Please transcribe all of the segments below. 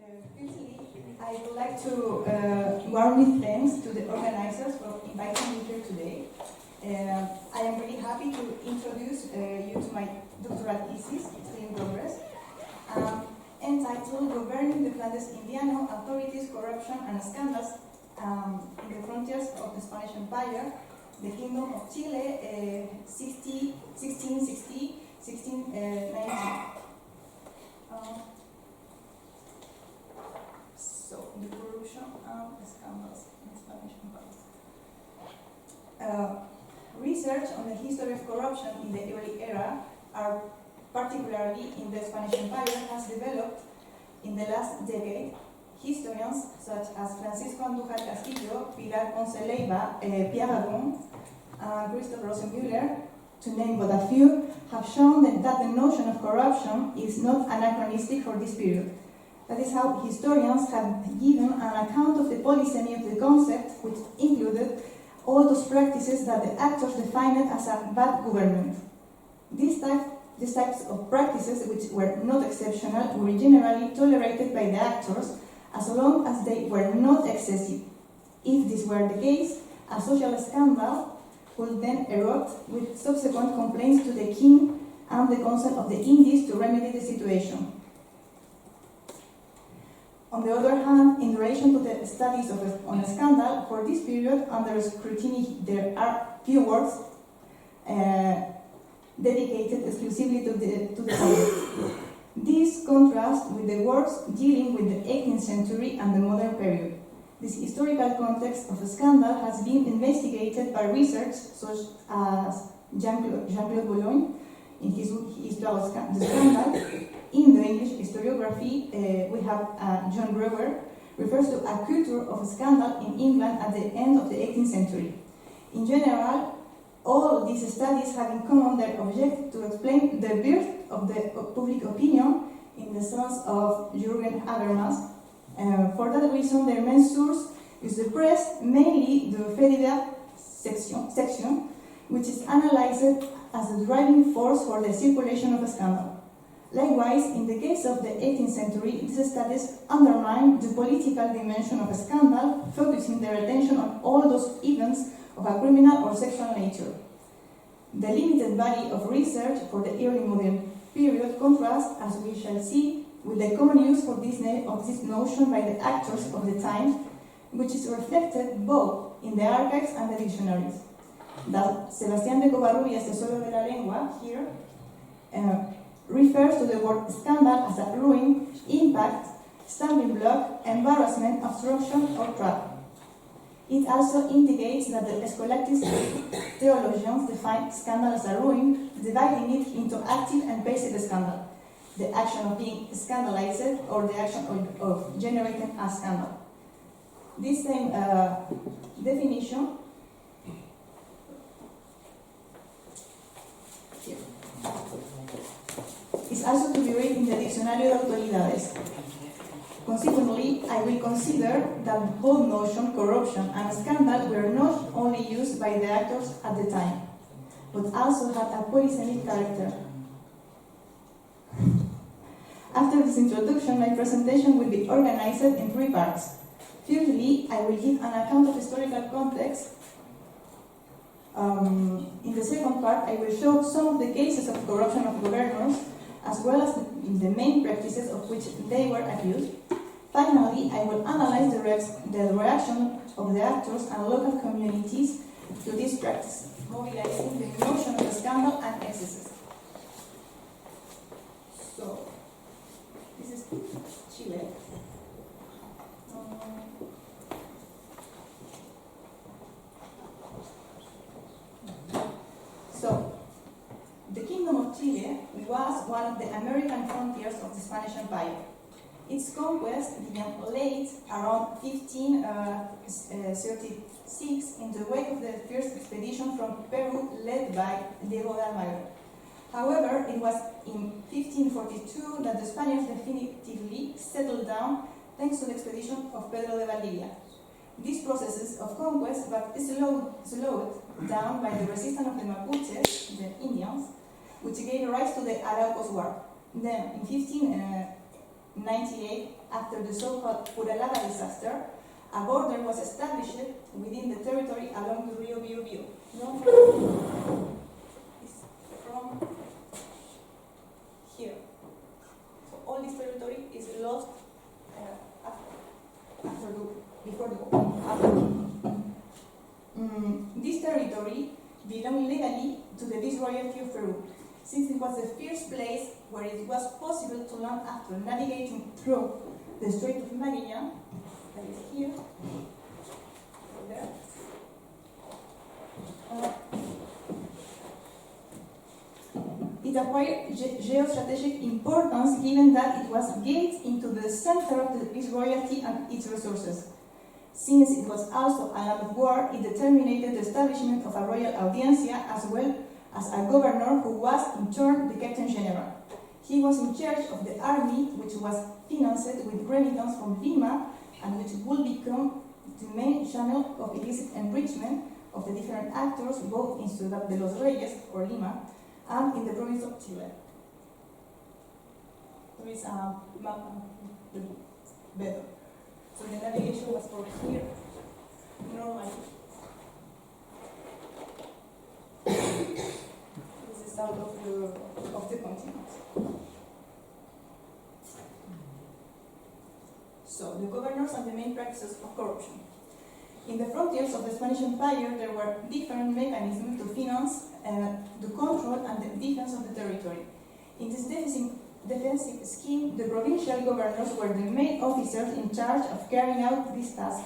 Firstly, I would like to warmly thanks to the organizers for inviting me here today. I am really happy to introduce you to my doctoral thesis, still in progress, entitled Governing the Clandestiniano, Authorities, Corruption and Scandals in the Frontiers of the Spanish Empire, the Kingdom of Chile, 1660-1690. So, the corruption and scandals in Spanish Empire. Research on the history of corruption in the early era, particularly in the Spanish Empire, has developed in the last decade. Historians such as Francisco Andújar Castillo, Pilar Ponce Leiva, Pierre Agon, and Christoph Rosenmüller, to name but a few, have shown that the notion of corruption is not anachronistic for this period. That is how historians have given an account of the polysemy of the concept, which included all those practices that the actors defined as a bad government. These types of practices, which were not exceptional, were generally tolerated by the actors as long as they were not excessive. If this were the case, a social scandal would then erupt with subsequent complaints to the king and the Council of the Indies to remedy the situation. On the other hand, in relation to the studies on a scandal, for this period under scrutiny there are few works dedicated exclusively to the subject. This contrasts with the works dealing with the 18th century and the modern period. This historical context of a scandal has been investigated by research such as Jean-Claude Boulogne in his book Histoire de Scandale. In the English historiography, we have John Brewer refers to a culture of scandal in England at the end of the 18th century. In general, all these studies have in common their objective to explain the birth of the public opinion in the sense of Jürgen Habermas. For that reason, their main source is the press, mainly the Federal section, which is analyzed as the driving force for the circulation of a scandal. Likewise, in the case of the 18th century, these studies undermine the political dimension of a scandal, focusing their attention on all those events of a criminal or sexual nature. The limited body of research for the early modern period contrasts, as we shall see, with the common use for this notion by the actors of the time, which is reflected both in the archives and the dictionaries. That Sebastián de Covarrubias, Tesoro de la Lengua, here, refers to the word scandal as a ruin, impact, stumbling block, embarrassment, obstruction, or trap. It also indicates that the scholastic theologians define scandal as a ruin, dividing it into active and passive scandal, the action of being scandalized or the action of generating a scandal. This same definition is also to be read in the Diccionario de Autoridades. Consequently, I will consider that both notion, corruption and scandal, were not only used by the actors at the time, but also had a polysemic character. After this introduction, my presentation will be organized in three parts. Firstly, I will give an account of historical context. In the second part, I will show some of the cases of corruption of governors, as well as the main practices of which they were accused. Finally, I will analyze the reaction of the actors and local communities to this practice, mobilizing the notion of scandal and excesses. So, this is Chile. So, the Kingdom of Chile was one of the American frontiers of the Spanish Empire. Its conquest began late, around 1536, in the wake of the first expedition from Peru led by Diego de Almagro. However, it was in 1542 that the Spaniards definitively settled down thanks to the expedition of Pedro de Valdivia. These processes of conquest were slowed down by the resistance of the Mapuches, the Indians, which gave rise to the Araucos War. Then, in in 98, after the so-called Puralaba disaster, a border was established within the territory along the Rio Biobío. From here. So all this territory is lost before the war. This territory belonged legally to the Viceroyalty of Peru, since it was the first place where it was possible to land after navigating through the Strait of Magellan, that is here, there. It acquired geostrategic importance given that it was gate into the center of the Viceroyalty and its resources. Since it was also a land of war, it determined the establishment of a royal audiencia as well as a governor who was in turn the Captain General. He was in charge of the army, which was financed with remittance from Lima and which would become the main channel of illicit enrichment of the different actors, both in Ciudad de los Reyes, or Lima, and in the province of Chile. There is a map better. So the navigation was for here, normally. This is out of the continent. So the governors and the main practices of corruption. In the frontiers of the Spanish Empire, there were different mechanisms to finance the control and the defense of the territory. In this defensive scheme, the provincial governors were the main officers in charge of carrying out this task.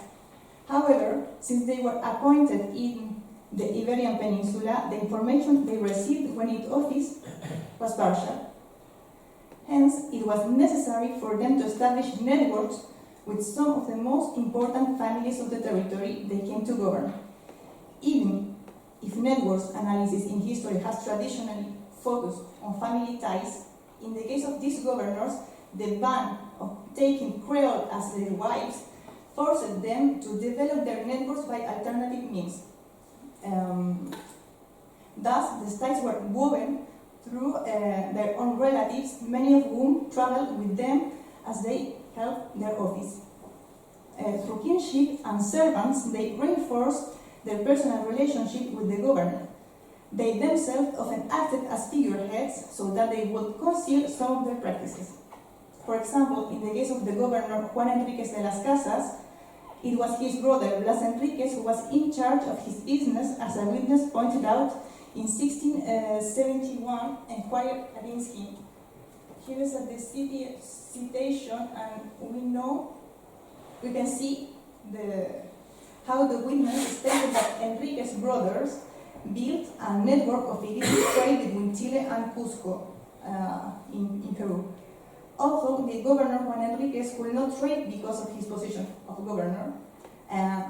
However, since they were appointed in the Iberian Peninsula, the information they received when in office was partial. Hence, it was necessary for them to establish networks with some of the most important families of the territory they came to govern. Even if networks analysis in history has traditionally focused on family ties, in the case of these governors, the ban of taking Creole as their wives forced them to develop their networks by alternative means. Thus, the ties were woven through their own relatives, many of whom traveled with them as they held their office. Through kinship and servants, they reinforced their personal relationship with the governor. They themselves often acted as figureheads so that they would conceal some of their practices. For example, in the case of the governor Juan Enriquez de las Casas, it was his brother Blas Enriquez who was in charge of his business, as a witness pointed out in 1671 inquired against him. Here is the citation, and we can see how the witness stated that Enriquez brothers built a network of illicit trade between Chile and Cusco in Peru. Although the governor Juan Enriquez could not trade because of his position of governor,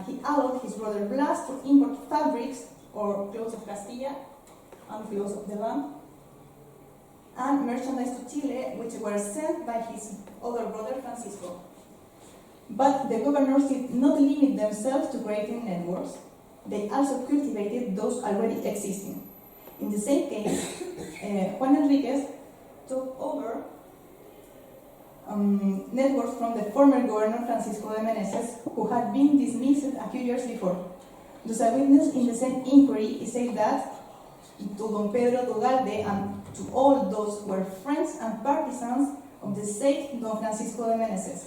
he allowed his brother Blas to import fabrics or clothes of Castilla and clothes of the land, and merchandise to Chile, which were sent by his other brother Francisco. But the governors did not limit themselves to creating networks. They also cultivated those already existing. In the same case, Juan Enriquez took over networks from the former governor Francisco de Meneses, who had been dismissed a few years before. Thus, a witness in the same inquiry, he said that to Don Pedro Tugalde and to all those who were friends and partisans of the said Don Francisco de Meneses.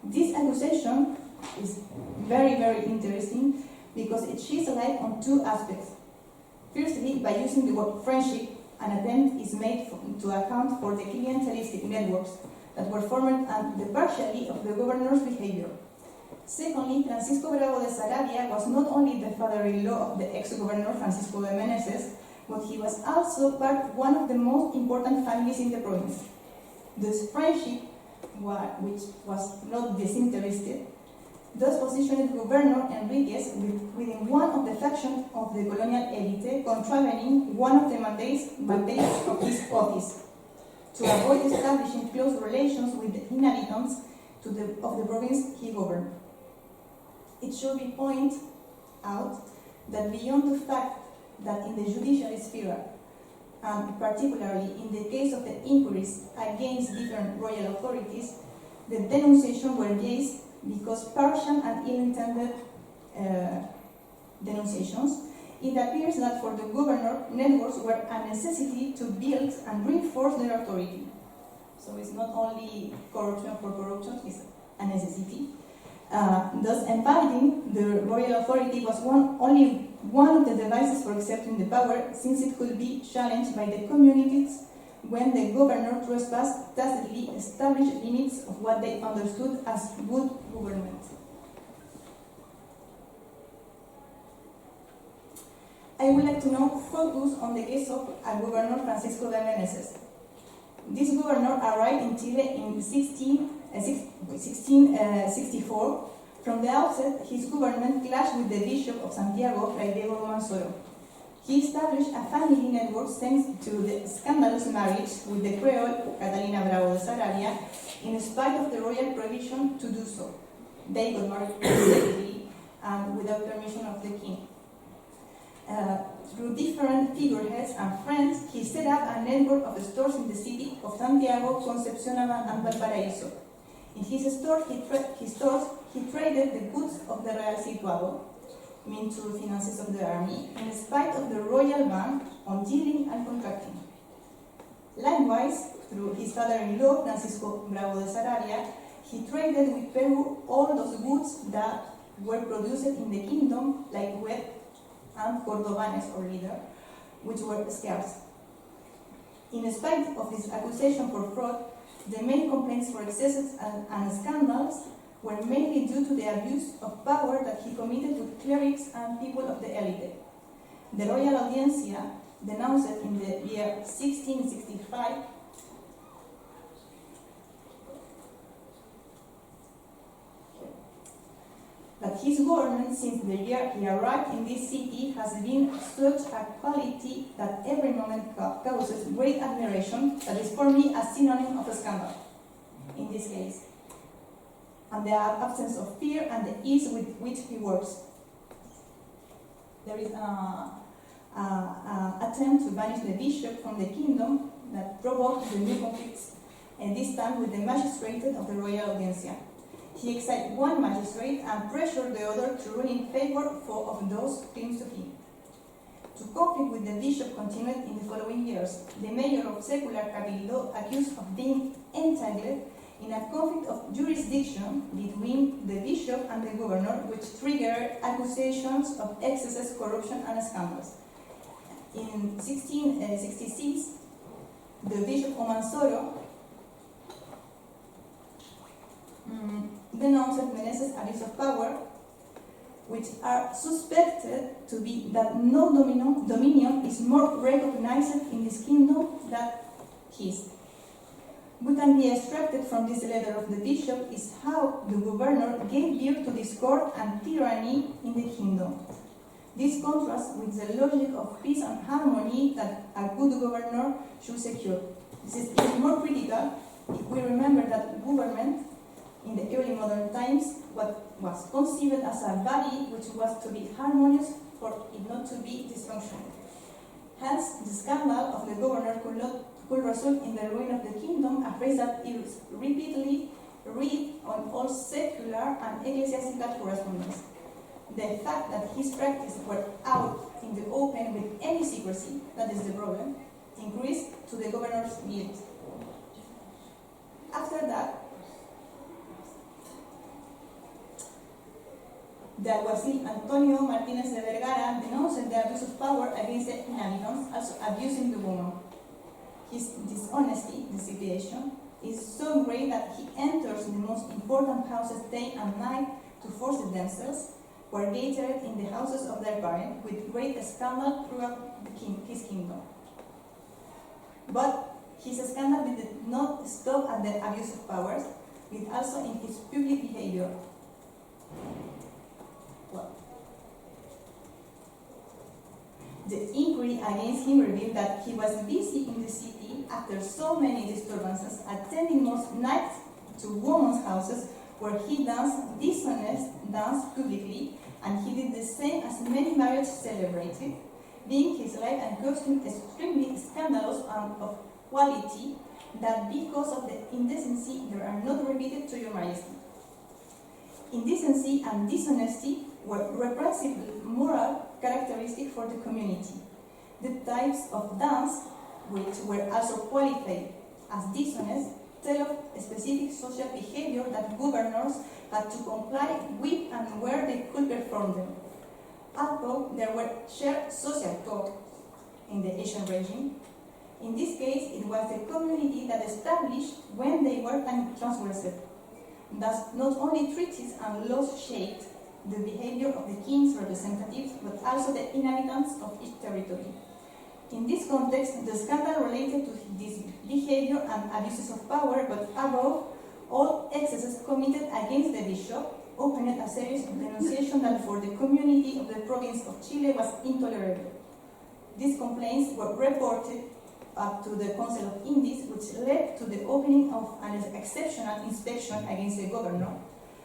This accusation is very, very interesting because it sheds light on two aspects. Firstly, by using the word friendship, an attempt is made to account for the clientelistic networks that were formed and the partiality of the governor's behavior. Secondly, Francisco Bravo de Sarabia was not only the father-in-law of the ex-governor Francisco de Meneses, but he was also one of the most important families in the province. This friendship, which was not disinterested, thus positioned Governor Enriquez within one of the factions of the colonial elite, contravening one of the mandates of his office, to avoid establishing close relations with the inhabitants of the province he governed. It should be pointed out that beyond the fact that in the judicial sphere, and particularly in the case of the inquiries against different royal authorities, the denunciations were based because partial and ill-intended denunciations. It appears that for the governor, networks were a necessity to build and reinforce their authority. So it's not only corruption for corruption, it's a necessity. Thus, embodying the royal authority was only one of the devices for accepting the power, since it could be challenged by the communities when the governor trespassed tacitly established limits of what they understood as good government. I would like to now focus on the case of Governor Francisco de Meneses. This governor arrived in Chile in 1664. From the outset, his government clashed with the Bishop of Santiago, Fray Diego Romansoro. He established a family network thanks to the scandalous marriage with the Creole, Catalina Bravo de Sarabia, in spite of the royal prohibition to do so. They got married secretly and without permission of the king. Through different figureheads and friends, he set up a network of stores in the city of Santiago, Concepción, and Valparaíso. In his stores, he traded the goods of the Real Situado, meant to finances of the army, in spite of the royal ban on dealing and contracting. Likewise, through his father-in-law, Francisco Bravo de Sarabia, he traded with Peru all those goods that were produced in the kingdom, like wheat and cordobanes or leather, which were scarce. In spite of his accusation for fraud, the main complaints for excesses and scandals were mainly due to the abuse of power that he committed with clerics and people of the elite. The Royal Audiencia denounced in the year 1665 that his government, since the year he arrived in this city, has been such a quality that every moment causes great admiration, that is for me a synonym of a scandal, in this case, and the absence of fear and the ease with which he works. There is an attempt to banish the bishop from the kingdom that provoked the new conflicts, and this time with the magistrate of the Royal Audiencia. He excited one magistrate and pressured the other to rule in favor of those claims to him. To conflict with the bishop continued in the following years. The mayor of secular Cabildo accused of being entangled in a conflict of jurisdiction between the bishop and the governor, which triggered accusations of excesses, corruption, and scandals. In 1666, the Bishop Romansoro denounced Meneses' abuse of power, which are suspected to be that no dominion is more recognized in this kingdom than his. What can be extracted from this letter of the bishop is how the governor gave birth to discord and tyranny in the kingdom. This contrasts with the logic of peace and harmony that a good governor should secure. This is even more critical if we remember that government in the early modern times what was conceived as a body which was to be harmonious for it not to be dysfunctional. Hence, the scandal of the governor could result in the ruin of the kingdom, a phrase that is repeatedly read on all secular and ecclesiastical correspondence. The fact that his practices were out in the open with any secrecy, that is the problem, increased to the governor's guilt. After that, the alguacil Antonio Martinez de Vergara denounced the abuse of power against the inhabitants, also abusing the woman. His dishonesty, the situation, is so great that he enters the most important houses day and night to force the damsels, who are gathered in the houses of their parents, with great scandal throughout his kingdom. But his scandal did not stop at the abuse of powers, but also in his public behavior. The inquiry against him revealed that he was busy in the city after so many disturbances, attending most nights to women's houses where he danced dishonest dance publicly, and he did the same as many marriages celebrated, being his life and costume extremely scandalous and of quality, that because of the indecency they are not repeated to your majesty. Indecency and dishonesty were repressive moral characteristics for the community. The types of dance, which were also qualified as dishonest, tell of a specific social behavior that governors had to comply with and where they could perform them. Although there were shared social code in the ancient regime, in this case it was the community that established when they were transgressed. Thus, not only treaties and laws shaped the behavior of the king's representatives, but also the inhabitants of each territory. In this context, the scandal related to this behavior and abuses of power, but above all excesses committed against the bishop, opened a series of denunciations that for the community of the province of Chile was intolerable. These complaints were reported up to the Council of Indies, which led to the opening of an exceptional inspection against the governor,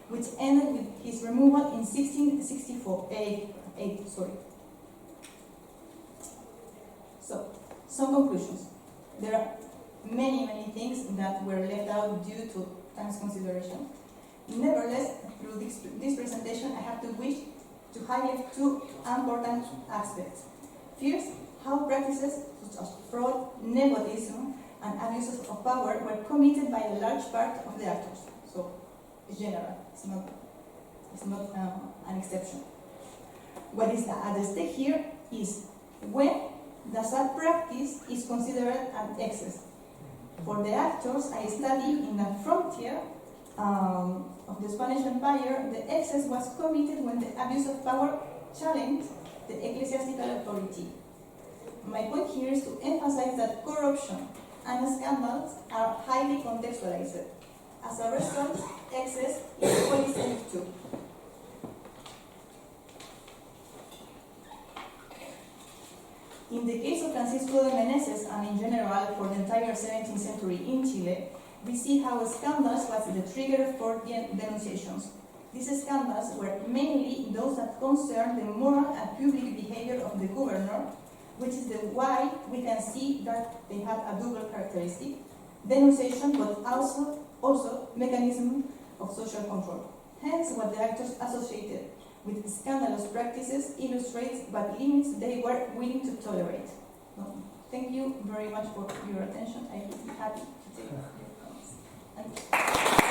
which ended with his removal in 1664. So, some conclusions. There are many things that were left out due to time's consideration. Nevertheless, through this presentation, I have to wish to highlight two important aspects. First, how practices such as fraud, nepotism, and abuses of power were committed by a large part of the actors. So, it's general. It's not an exception. What is at stake here is when the such practice is considered an excess. For the actors, I studied in the frontier of the Spanish Empire, the excess was committed when the abuse of power challenged the ecclesiastical authority. My point here is to emphasize that corruption and scandals are highly contextualized. As a result, excess is policing too. In the case of Francisco de Meneses, and in general for the entire 17th century in Chile, we see how scandals was the trigger for denunciations. These scandals were mainly those that concern the moral and public behavior of the governor, which is why we can see that they had a double characteristic, denunciation, but also mechanism of social control. Hence, what the actors associated with scandalous practices illustrates what limits they were willing to tolerate. So, thank you very much for your attention. I would be happy to take your comments.